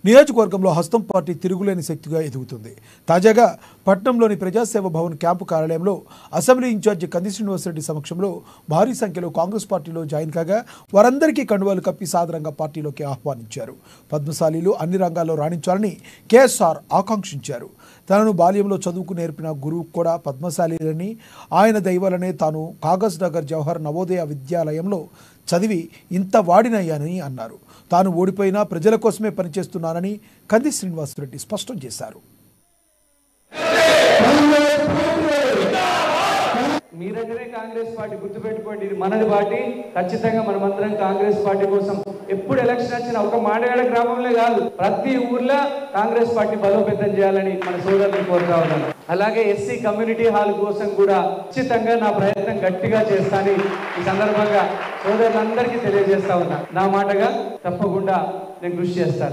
నియోజకవర్గంలో హస్తం పార్టీ తిరుగులేని శక్తిగా ఎదుగుతుంది. తాజాగా పట్నంలోని ప్రజాసేవ భవన్ క్యాంపు కార్యాలయంలో అసెంబ్లీ ఇన్ఛార్జి కంది శ్రీనివాసరెడ్డి సమక్షంలో భారీ సంఖ్యలో కాంగ్రెస్ పార్టీలో జాయిన్ కాగా వారందరికీ కండువాలు కప్పి సాదరంగా పార్టీలోకి ఆహ్వానించారు. పద్మశాలీలు అన్ని రంగాల్లో రాణించాలని కేఎస్ఆర్ ఆకాంక్షించారు. తనను బాల్యంలో చదువుకు నేర్పిన గురువు కూడా పద్మశాలీలని, ఆయన దైవాలనే తాను కాగజ్ నగర్ జవహర్ నవోదయ విద్యాలయంలో చదివి ఇంత వాడినయ్యానని అన్నారు. తాను ఓడిపోయినా ప్రజల కోసమే పనిచేస్తున్నానని కంది శ్రీనివాసరెడ్డి స్పష్టం చేశారు. మీ దగ్గరే కాంగ్రెస్ పార్టీ గుర్తుపెట్టుకోండి, ఇది మనది పార్టీ. ఖచ్చితంగా మనమందరం కాంగ్రెస్ పార్టీ కోసం ఎప్పుడు ఎలక్షన్ వచ్చినా ఒక మాడగడ గ్రామంలో కాదు, ప్రతి ఊర్లో కాంగ్రెస్ పార్టీ బలోపేతం చేయాలని మన సోదరులు కోరుతా ఉన్నాను. అలాగే ఎస్సీ కమ్యూనిటీ హాల్ కోసం కూడా ఖచ్చితంగా నా ప్రయత్నం గట్టిగా చేస్తానని ఈ సందర్భంగా సోదరులందరికీ తెలియజేస్తా ఉన్నా. నా మాటగా తప్పకుండా నేను కృషి చేస్తాను.